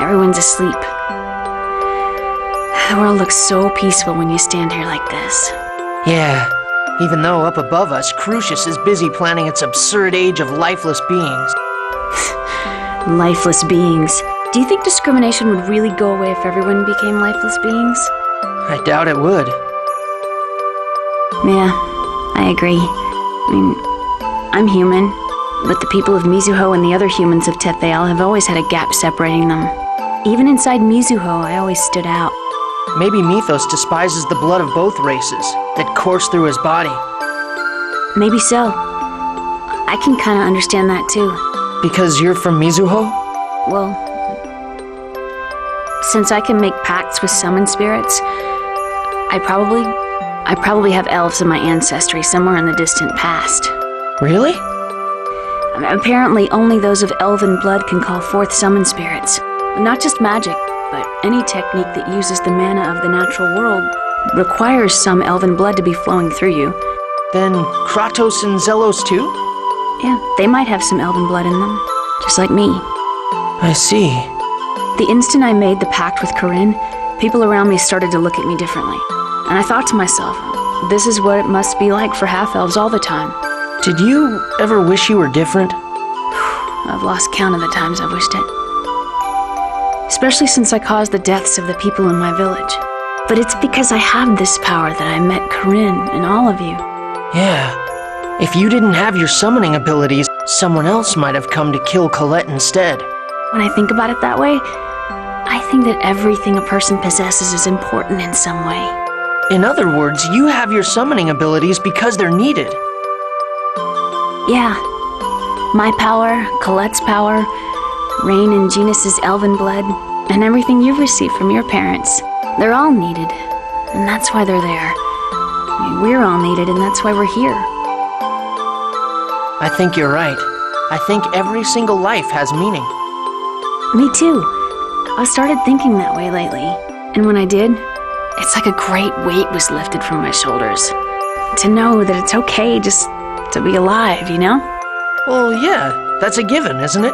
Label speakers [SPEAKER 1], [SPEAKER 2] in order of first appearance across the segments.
[SPEAKER 1] Everyone's asleep. The world looks so peaceful when you stand here like this.
[SPEAKER 2] Yeah, even though up above us, Crucius is busy planning its absurd age of lifeless beings.
[SPEAKER 1] Lifeless beings. Do you think discrimination would really go away if everyone became lifeless beings?
[SPEAKER 2] I doubt it would.
[SPEAKER 1] Yeah, I agree. I mean, I'm human, but the people of Mizuho and the other humans of Tethael have always had a gap separating them. Even inside Mizuho, I always stood out.
[SPEAKER 2] Maybe Mythos despises the blood of both races that course through his body.
[SPEAKER 1] Maybe so. I can kind of understand that too.
[SPEAKER 2] Because you're from Mizuho?
[SPEAKER 1] Well, since I can make pacts with summon spirits, I probably have elves in my ancestry somewhere in the distant past.
[SPEAKER 2] Really?
[SPEAKER 1] Apparently, only those of elven blood can call forth summon spirits. Not just magic, but any technique that uses the mana of the natural world requires some elven blood to be flowing through you.
[SPEAKER 2] Then Kratos and Zelos too?
[SPEAKER 1] Yeah, they might have some elven blood in them, just like me.
[SPEAKER 2] I see.
[SPEAKER 1] The instant I made the pact with Corinne, people around me started to look at me differently. And I thought to myself, this is what it must be like for half-elves all the time.
[SPEAKER 2] Did you ever wish you were different?
[SPEAKER 1] I've lost count of the times I've wished it. Especially since I caused the deaths of the people in my village. But it's because I have this power that I met Corinne and all of you.
[SPEAKER 2] Yeah. If you didn't have your summoning abilities, someone else might have come to kill Colette instead.
[SPEAKER 1] When I think about it that way, I think that everything a person possesses is important in some way.
[SPEAKER 2] In other words, you have your summoning abilities because they're needed.
[SPEAKER 1] Yeah. My power, Colette's power, Rain and Genus's elven blood, and everything you've received from your parents. They're all needed, and that's why they're there. I mean, we're all needed, and that's why we're here.
[SPEAKER 2] I think you're right. I think every single life has meaning.
[SPEAKER 1] Me too. I started thinking that way lately, and when I did, it's like a great weight was lifted from my shoulders. To know that it's okay just to be alive, you know?
[SPEAKER 2] Well, yeah, that's a given, isn't it?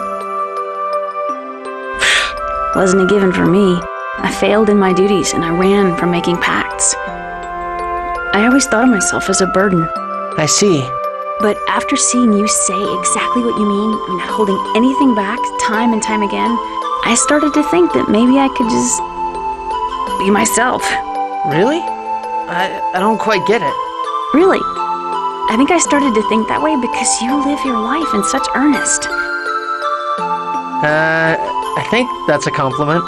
[SPEAKER 1] Wasn't a given for me. I failed in my duties and I ran from making pacts. I always thought of myself as a burden.
[SPEAKER 2] I see.
[SPEAKER 1] But after seeing you say exactly what you mean, and not holding anything back time and time again, I started to think that maybe I could just be myself.
[SPEAKER 2] Really? I don't quite get it.
[SPEAKER 1] Really. I think I started to think that way because you live your life in such earnest.
[SPEAKER 2] I think that's a compliment.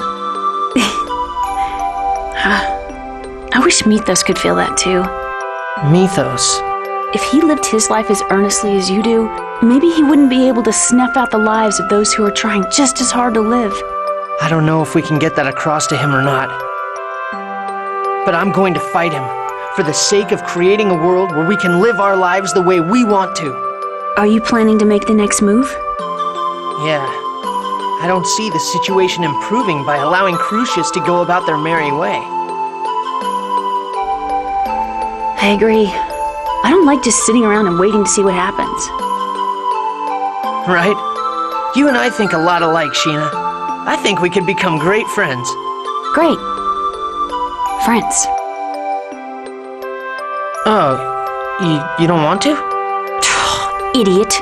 [SPEAKER 1] I wish Mythos could feel that too.
[SPEAKER 2] Mythos.
[SPEAKER 1] If he lived his life as earnestly as you do, maybe he wouldn't be able to snuff out the lives of those who are trying just as hard to live.
[SPEAKER 2] I don't know if we can get that across to him or not. But I'm going to fight him, for the sake of creating a world where we can live our lives the way we want to.
[SPEAKER 1] Are you planning to make the next move?
[SPEAKER 2] Yeah. I don't see the situation improving by allowing Crucius to go about their merry way.
[SPEAKER 1] I agree. I don't like just sitting around and waiting to see what happens.
[SPEAKER 2] Right? You and I think a lot alike, Sheena. I think we could become great friends.
[SPEAKER 1] Great. Friends.
[SPEAKER 2] Oh, you don't want to?
[SPEAKER 1] Idiot.